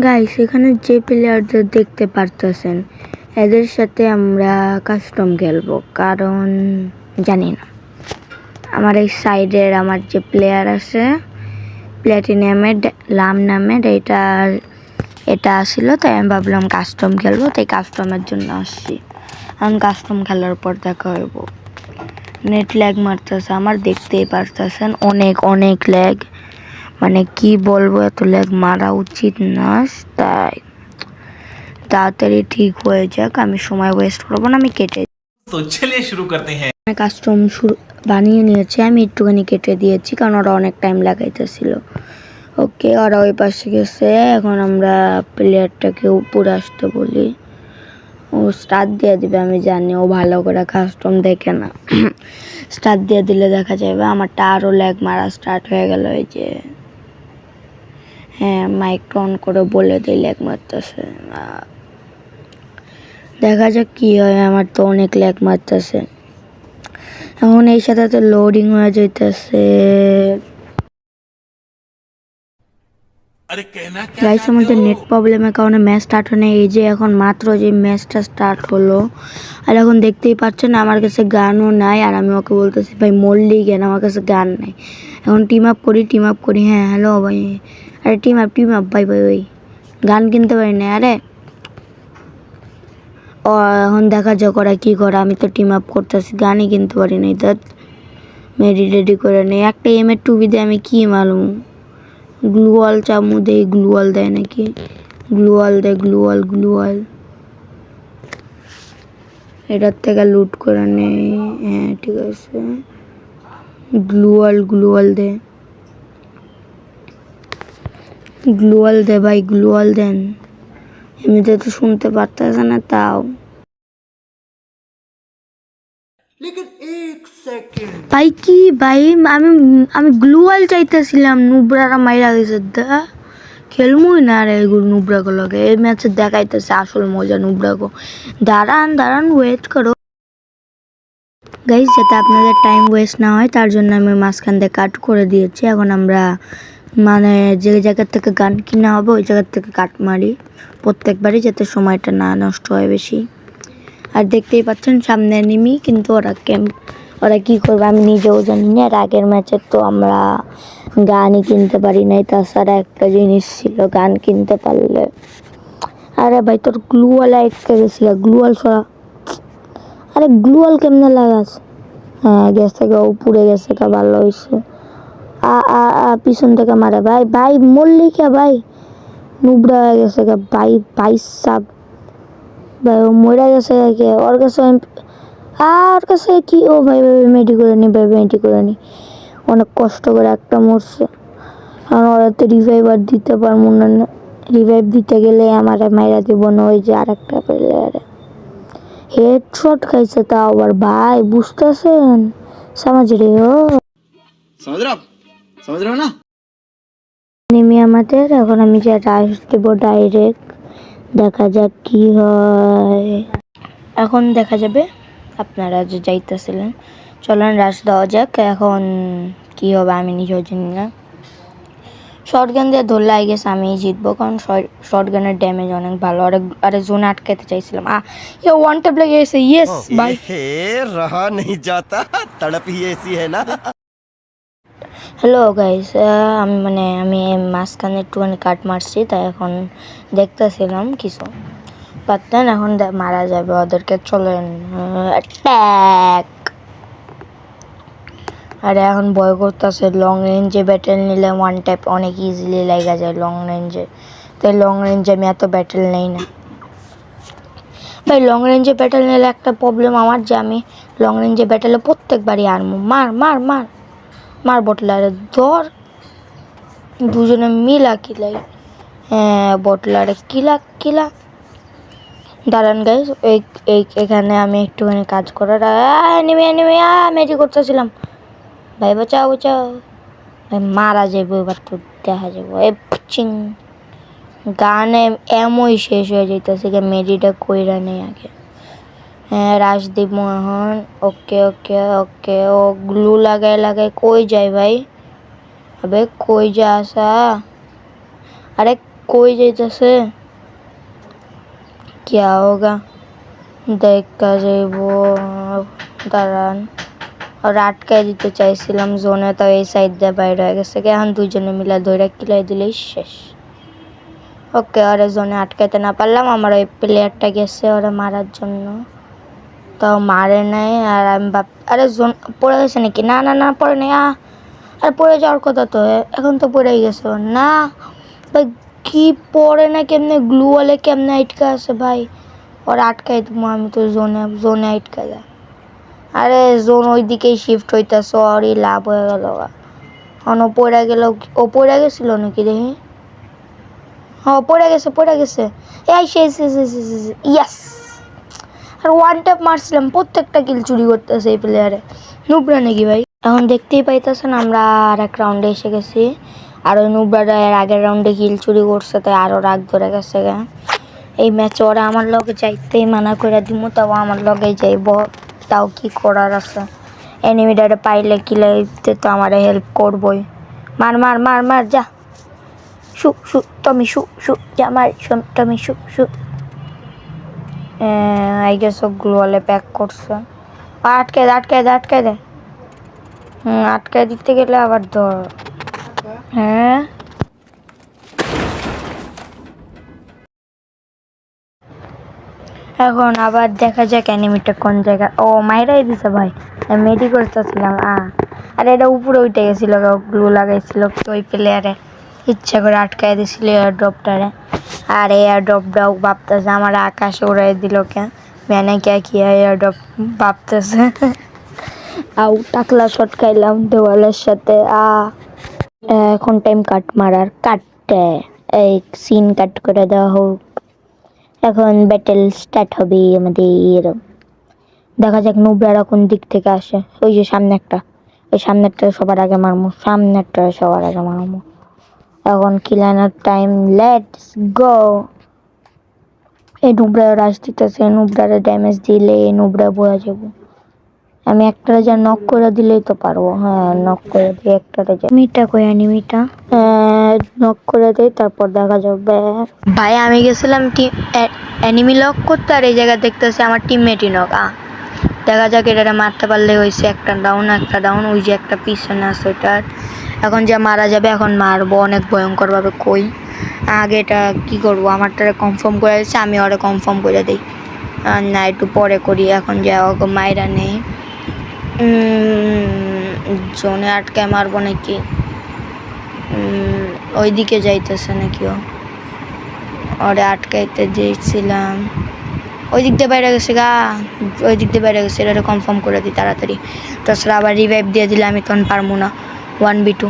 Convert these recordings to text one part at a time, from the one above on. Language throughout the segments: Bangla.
গাইস এখানে যে প্লেয়ারদের দেখতে পারতেছেন এদের সাথে আমরা কাস্টম খেলবো, কারণ জানি না আমার এই সাইডের আমার যে প্লেয়ার আছে প্ল্যাটিনামের লাম নামের এটা আসছিল, তাই আমি ভাবলাম কাস্টম খেলবো, তাই কাস্টমের জন্য আসছি। এখন কাস্টম খেলার পর দেখা হইব। নেট ল্যাগ মারতেছে আমার, দেখতেই পারতেছেন অনেক অনেক ল্যাগ, মানে কি বলবো, এত ল্যাগ মারা উচিত না। তাই তাড়াতাড়ি ঠিক হয়ে যাক, আমি সময় ওয়েস্ট করবো না, আমি কেটে তো চলিয়ে শুরু করতে হ্যাঁ। কাস্টম বানিয়ে নিয়েছি, আমি একটুখানি কেটে দিয়েছি কারণ ওরা অনেক টাইম লাগাইতেছিল। ওকে, ওরা ওই পাশে গেছে। এখন আমরা প্লেয়ারটাকে উপরে আসতে বলি, ও স্টার্ট দিয়ে দিবে, আমি জানি ও ভালো করে কাস্টম দেখে না। স্টার্ট দিয়ে দিলে দেখা যাবে। আমারটা আরও ল্যাগ মারা স্টার্ট হয়ে গেল। এই যে হ্যাঁ, মাইকটা অন করে বলে দিই ল্যাগ মারতেছে, দেখা যাক কি হয়। আমার তো অনেক ল্যাগ মারতেছে এখন, এই সাথে তো লোডিং হয়ে যাইতেছে। গাইস আমাদের নেট প্রবলেমের কারণে ম্যাচ স্টার্ট হয় না। এই যে এখন মাত্র যে ম্যাচটা স্টার্ট হলো, আর এখন দেখতেই পাচ্ছেন আমার কাছে গানও নাই, আর আমি ওকে বলতেছি ভাই মরলেই জ্ঞান, আমার কাছে গান নাই। এখন টিম আপ করি। হ্যাঁ হ্যালো ভাই, আরে টিম আপ ভাই ভাই ভাই, গান কিনতে পারি না। আরে ও এখন দেখা যাক ওরা কী করে, আমি তো টিম আপ করতেছি, গানই কিনতে পারি নাই। তার রেডি করে নেই একটা এমের টুবি দিয়ে, আমি কি মালুম। গ্লুয়াল চামু দেয়, গ্লুয়াল দেয় নাকি, গ্লুয়াল দেয়, গ্লুয়াল এটার থেকে লুট করে নেই। হ্যাঁ ঠিক আছে, গ্লুয়াল দে ভাই, গ্লুয়াল দেন। এমনিতে তো শুনতে পারতেছে না তাও। ভাই কি ভাই, আমি আমি গ্লুয়াল চাইতেছিলাম, নুবরারা মাইরা গেছে। খেলমুই না রে এগুলো নুবরাগুলোকে, এই ম্যাচে দেখাইতেছে আসল মজা নুবরাগো। দাঁড়ান ওয়েট করো গাইস, যাতে আপনাদের টাইম ওয়েস্ট না হয় তার জন্য আমি মাঝখান দিয়ে কাট করে দিয়েছি। এখন আমরা মানে যে জায়গার থেকে গান কিনা হবে ওই জায়গার থেকে কাট মারি প্রত্যেকবারই, যাতে সময়টা না নষ্ট হয় বেশি। আর দেখতেই পাচ্ছেন সামনে এনিমি, কিন্তু ওরা কী করবে আমি নিজেও জানি না। আর আগের ম্যাচে তো আমরা গানই কিনতে পারি নাই, তাছাড়া একটা জিনিস ছিল গান কিনতে পারলে। আরে ভাই তোর গ্লুয়াল আটকে গেছি, গ্লুয়াল সরা। আরে গ্লুয়াল কেমনে লাগাস? হ্যাঁ গেছে গা, উপরে গেছে গা, ভালো হয়েছে। পিছন থেকে মারে ভাই মরলি কে ভাই, নুবড়া হয়ে গেছে গা ভাই সাব ভাই, ও মরে গেছে কে, ওর কাছে কি, ও ভাই মেডি করে নি অনেক কষ্ট করে একটা মরছে। কারণ ওরা তো রিভাইভ আর দিতে পারবো না, রিভাইভ দিতে গেলে আমার মাইরা দিব না। ওই যে আর একটা প্লেয়ারে হেডশট খাইছে, তাও আবার ভাই, বুঝতেছেন? সমাজ রে না নেমে আমাদের। এখন আমি যে রাশ দেবো ডাইরেক্ট, দেখা যাক কি হয়। এখন দেখা যাবে, আপনারা যে যাইতেছিলেন চলেন রাশ দেওয়া যাক। এখন কি হবে আমি নিজেও জানি না। শর্ট গান দিয়ে ধরলে আই গেস আমিই জিতবো, কারণ শর্ট গানের ড্যামেজ অনেক ভালো। আরে জোনে আটকাতে চাইছিলাম, ওয়ান ট্যাপ লেগে গেছে। ইয়েস ভাই, रहा नहीं जाता, तड़प ही ऐसी है ना। হ্যালো গাইস, আমি মাঝখানে একটুখানি কাট মারছি, তাই এখন দেখতেছিলাম কিছু পারতেন। এখন মারা যাবে ওদেরকে, চলেন অ্যাটাক। আর এখন ভয় করতেছে, লং রেঞ্জে ব্যাটেল নিলে ওয়ান ট্যাপ অনেক ইজিলি লাগা যায় লং রেঞ্জে, তাই লং রেঞ্জে আমি এত ব্যাটেল নেই না ভাই। লং রেঞ্জে ব্যাটেল নিলে একটা প্রবলেম আমার, যে আমি লং রেঞ্জে ব্যাটেলে প্রত্যেকবারই আনবো মার বটলারে ধর, দুজনে মিলা কিলাই। হ্যাঁ বটলারে কিলা। দাঁড়ান গাইস, এখানে আমি একটুখানি কাজ করার নেমে মেজি করতেছিলাম। ভাই বাঁচাও ভাই, মারা যাবো এবার তো, দেখা যাবো। গানে এমই শেষ হয়ে যাইতেছে, মেডিটা কইরা নেই আগে। হ্যাঁ রাশ দিব এখন। ওকে ও গ্লু লাগাই কই যায় ভাই, আবে কই যা আসা। আরে কই যাইতেছে क्या होगा দেখা যাইব দাঁড়ান আর আটকাই দিতে চাইছিলাম জোনে তো এই সাইড দিয়ে বাইরে হয়ে গেছে এখন দুইজনে মিলে ধরে কিলাই দিলেই শেষ ওকে আরে জোনে আটকাইতে না পারলাম আমার ওই প্লেয়ারটা গেছে ওরা মারার জন্য তাও মারে নাই আর আমি আরে জোন পড়ে গেছে নাকি না না না পড়ে নাই আর পড়ে যাওয়ার কথা তো এখন তো পড়েই গেছে না ভাই কি পড়ে না কেমনে গ্লু ওয়ালে কেমনে আটকা আছে ভাই ওর আটকাই দেবো আমি তো জোনে জোনে আটকা যায় আরে জোন ওই দিকেই শিফট হইতেছে ওরই লাভ হয়ে গেল ও পড়ে গেল ও পড়ে গেছিল নাকি দেখি হ্যাঁ পড়ে গেছে এই ইয়াস আর ওয়ান ট্যাপ মারছিলাম প্রত্যেকটা কিল চুরি করতেছে এই প্লেয়ারে নুবরা নাকি ভাই এখন দেখতেই পাইতেছেন আমরা আর এক রাউন্ডে এসে গেছি আর ওই নুবরাটা এর আগের রাউন্ডে কিল চুরি করছে তাই আরও রাগ ধরে গেছে এই ম্যাচে ওরা আমার লগে যাইতেই মানা করে দিব তাও আমার লগেই যাইব তাও কি করার আছে এনিমিটারে পাইলে কিলাইতে তো আমার হেল্প করবই মার মার মার মার যা শু শু টমি শু শু যা মার টমি শু শু আই গেস ও গ্লোয়ালে প্যাক করছে আটকায় দে আটকায় দিতে গেলে আবার ধর হ্যাঁ এখন আবার দেখা যাক অ্যানিমিটা কোন জায়গা ও মাইরাই দিছে ভাই আমি মেডি করতেছিলাম আর এটা উপরে উঠে গেছিল গ্লু লাগাইছিল ওই প্লেয়ারে ইচ্ছা করে আটকাই দিছিল এয়ার ড্রপটারে আর এয়ার ড্রপটাও ভাবতেছে আমার আকাশে উড়াই দিল কে मैंने क्या किया एयर ड्रप ভাবতেছে আউ টাকলা শট খাইলাম দেওয়ালের সাথে এখন টাইম কাট মারার কাটতে এই সিন কাট করে দেওয়া হোক এখন ব্যাটেল স্টার্ট হবে আমাদের দেখা যাক নুবরারা কোন দিক থেকে আসে ওই যে সামনেরটা সবার আগে মারমু এখন কিলানোর টাইম লেটস গো এই নুবরা রাশ দিতেছে নুবরারে ড্যামেজ দিলে নুবরা বোঝা যাবো আমি একটা যা নক করে দিলেই তো পারবো হ্যাঁ নক করে দিই একটারে যা মিটা কই অ্যানিমিটা নক করে দেই তারপর দেখা যাবে ভাই আমি গেছিলাম অ্যানিমি লক করতে আর এই জায়গা দেখতেছি আমার টিমমেটই নক দেখা যাক এটা মারতে পারলে হয়েছে একটা ডাউন ওই যে একটা পিছনে আছে ওইটার এখন যা মারা যাবে এখন মারবো অনেক ভয়ঙ্করভাবে কই আগে এটা কী করবো আমারটারে কনফার্ম করে দিচ্ছে আমি ওরা কনফার্ম করে দিই না একটু পরে করি এখন যা ওকে মাইরা নেই জোনে আটকায় মারবো নাকি ওই দিকে যাইতেছে নাকি ওরে আটকাইতে দিয়েছিলাম ওই দিক দিয়ে বাইরে গেছে এটা কনফার্ম করে দিই তাড়াতাড়ি তাছাড়া আবার রিভাইভ দিয়ে দিলে আমি তখন পারবো না 1v2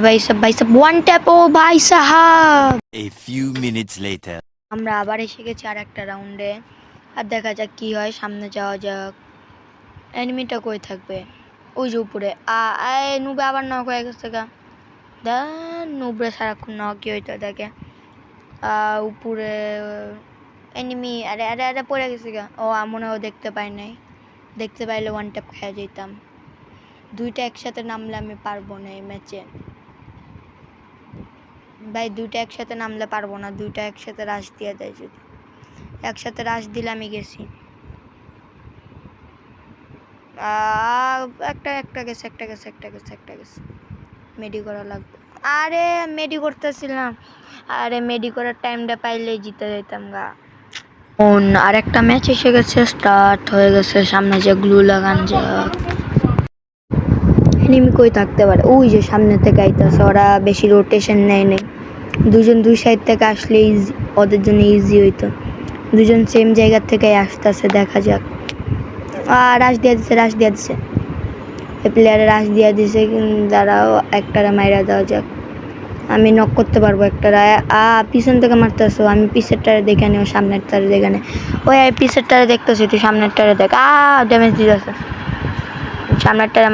ভাই সব ওয়ান ট্যাপ ও ভাই সাহাব A few minutes later. আমরা আবার এসে গেছি আর একটা রাউন্ডে আর দেখা যাক কি হয় সামনে যাওয়া যাক এনিমিটা কই থাকবে ওই যে উপরে নুবে আবার নক হয়ে গেছে নুবরে সারাক্ষণ নকই হইতে থাকে উপরে এনিমি আরে পড়ে গেছে ও মনে হয় দেখতে পাই নাই দেখতে পাইলে ওয়ান ট্যাপ খেয়ে যেতাম দুইটা একসাথে নামলে আমি পারবো না এই ম্যাচে ভাই দুইটা একসাথে নামলে পারবো না দুইটা একসাথে রাশ দিয়ে দেয় যদি একসাথে রাশ দিলে আমি গেছি একটা গেছে মেডি করা লাগবে আরে মেডি করতেছিলাম মেডি করার টাইমটা পাইলেই জিতে যেতাম আর একটা ম্যাচ এসে গেছে স্টার্ট হয়ে গেছে সামনে যে গ্লু লাগান যাক এনিমি কই থাকতে পারে ওই যে সামনে থেকে আইতাছে ওরা বেশি রোটেশন নেয় দুজন দুই সাইড থেকে আসলে ওদের জন্য ইজি হইতো দুজন সেম জায়গা থেকে আসতেছে দেখা যাক রাশ দিয়ে দিছে এই প্লেয়ারে রাশ দিয়ে দিছে দাঁড়াও একটারে মাইরা দেওয়া যাক আমি নক করতে পারবো একটারে পিছন থেকে মারতেছো আমি পিছেরটারে দেখে নেই সামনেরটারে দেখে নেই ওই পিছেরটারে দেখতেছি তুই সামনেরটারে দেখ ড্যামেজ দিতেছে সামনেরটারে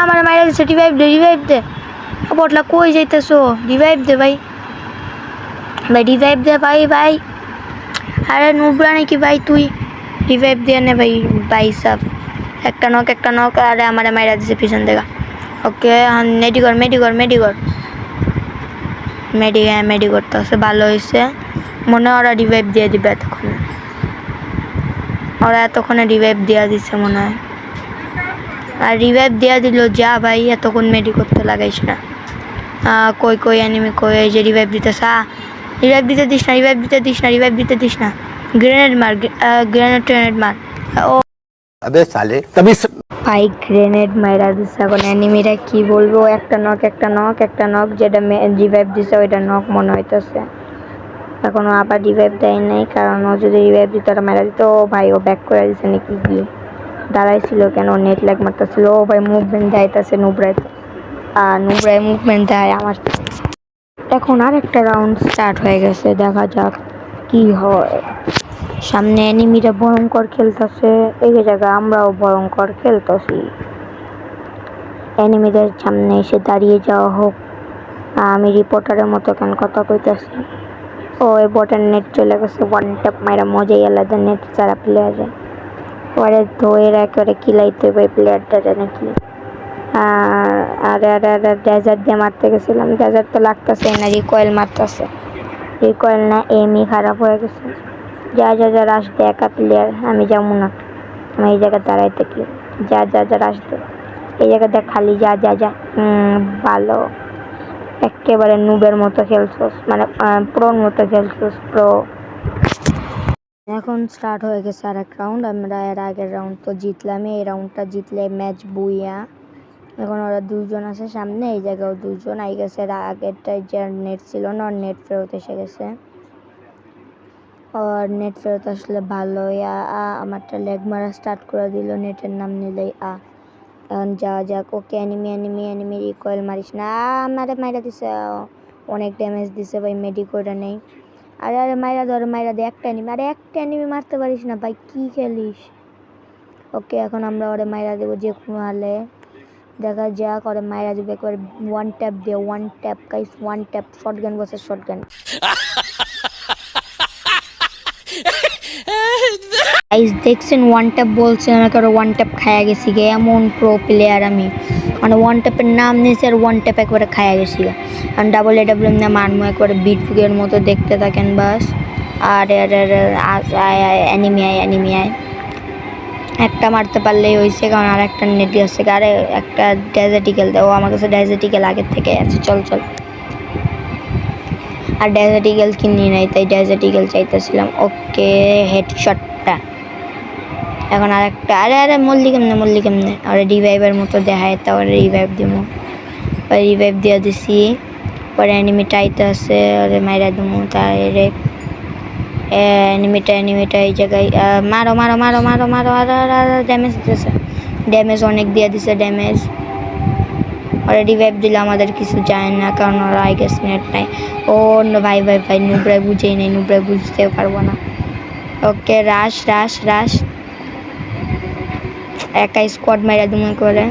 আমার মাইরা দিচ্ছে রিভাইভ দে বটলা কই যাইতেছো রিভাইভ দে ভাই রিভাইভ দে ভাই আরে নুবরা নাকি ভাই তুই রিভাইভ দিয়ে নে ভাই সব একটা নক আরে আমার মাইরা দিছে পিছন থেকে ওকে মেডি কর মেডি করতে আছে, ভালো হয়েছে। মনে হয় ওরা রিভাইভ দিয়ে দিবে এতক্ষণে, রিভাইভ দিয়ে দিচ্ছে মনে হয়। আর রিভাইভ দেওয়া দিল, যা ভাই এতক্ষণ মেডি করতে লাগাইস না। কই অ্যানিমি কই, এই যে রিভাইভ দিতেছে। রিভাইভ দিতে দিস না। গ্রেনেড মার, গ্রেনেড মার। ও अबे साले तभी ভাই গ্রেনেড মাইরা দিচ্ছে। এখন অ্যানিমিরা কি বলবো, একটা নক যেটা রিভাইভ দিছে ওইটা নক মনে হইতেছে। এখনো আবার রিভাইভ দেয় নাই, কারণ ও যদি রিভাইভ দিত ওটা মেরা দিত। ও ভাই ও ব্যাক করে দিছে নাকি, কি দাঁড়াইছিল কেন, নেট ল্যাগ মারতেছিল। ও ভাই মুভমেন্ট দেখাইতেছে নুবরায় মুভমেন্ট দেয় আমার। এখন আর একটা রাউন্ড স্টার্ট হয়ে গেছে, দেখা যাক কি হয়। সামনে এনিমিরা ভয়ঙ্কর খেলতেছে, এই জায়গায় আমরাও ভয়ঙ্কর খেলতেছি। এনিমিদের সামনে এসে দাঁড়িয়ে যাওয়া হোক। আমি রিপোর্টারের মতো কেন কথা কইতাছি। ও এই বটের নেট চলে গেছে, ওয়ান ট্যাপ মাইরা মজাই আলাদা, নেট ছাড়া প্লেয়ারে পরে ধরে একেবারে কিলাইতে হবে প্লেয়ারটারে নাকি। আরে ডেজার্ট দিয়ে মারতে গেছিলাম, ডেজার্ট তো লাগতেছে না, রিকয়েল মারতেছে। রিকয়েল না, এমই খারাপ হয়ে গেছে। যা রাশ দে, একা প্লেয়ার, আমি যাবো না। আমি এই জায়গায় দাঁড়াই থাকি। যা রাশ দে, এই জায়গাটা খালি। যা ভালো, একেবারে নুবের মতো খেলছোস, মানে প্রোর মতো খেলছোস, প্রো। এখন স্টার্ট হয়ে গেছে আর এক রাউন্ড। আমরা এর আগের রাউন্ড তো জিতলাম, এই রাউন্ডটা জিতলে ম্যাচ বুইয়া। এখন ওরা দুজন আছে সামনে, এই জায়গাও দুজন আই গেছে। এর আগেরটায় যে নেট ছিল না, ওর নেট ফেরত এসে গেছে। আর নেট ফেরত আসলে ভালোই। আমারটা লেগ মারা স্টার্ট করে দিল, নেটের নাম নিলেই এখন যাক। ওকে এনিমি রিকয়েল মারিস না। আমারে মাইরা দিছে, অনেক ড্যামেজ দিছে ভাই, মেডিকোটা নেই। আরে মাইরা দে একটা এনিমি মারতে পারিস না ভাই, কি খেলিস। ওকে এখন আমরা ওরে মাইরা দেবো যে কোনো হালে, দেখা যাক। ওরে মাইরা দেবো একবার, ওয়ান ট্যাপ দিয়ে, one tap guys, one tap. Shotgun বসে শটগান। গাইস দেখছেন, ওয়ান ট্যাপ বলছে আমাকে, আর ওয়ান ট্যাপ খায়া গেছি গে। এমন প্রো প্লেয়ার আমি, মানে ওয়ান ট্যাপের নাম নিয়েছি আর ওয়ান ট্যাপ একবারে খায়া গেছি গে। কারণ ডাবল নিয়ে মারমো একবারে বিটফুকের মতো, দেখতে থাকেন বাস। আর এনিমি আয় একটা মারতে পারলেই হয়েছে, কারণ আর একটা নেট আছে। আরে একটা ডেজার্টিক্যাল দেয়, ও আমার কাছে ডেজার্টিক্যাল আগের থেকে আছে। চল আর ডেজার্টিক্যাল কিনি নাই, তাই ডেজার্টিক্যাল চাইতেছিলাম। ওকে হেডশটটা। এখন আর একটা, আরে মল্লি কেমনে ওরা রিভাইভের মতো দেখায়, তা ওরা রিভাইভ দিব। রিভাইভ দিয়ে দিছি, পরে এনিমিটা আইতে আছে, ওরে মাইরা দিব। তাই রে এনিমিটা এই জায়গায় মারো। ড্যামেজ দিতেছে, ড্যামেজ অনেক দিয়ে দিছে ড্যামেজ। ওরা রিভাইভ দিলে আমাদের কিছু যায় না, কারণ ওরা আই গেস নেট নাই। ও ভাই নুবরায় বুঝেই নেই, নুবরায় বুঝতেও পারবো না। ওকে রাশ একা স্কোয়াড মাইরা দুমে করে।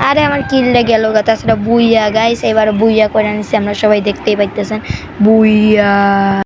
আরে আমার কিলটা গেল গা। তাছাড়া বুইয়া গাইস, এবার বুইয়া করে আনছি, আমরা সবাই দেখতেই পাইতেছেন বুইয়া।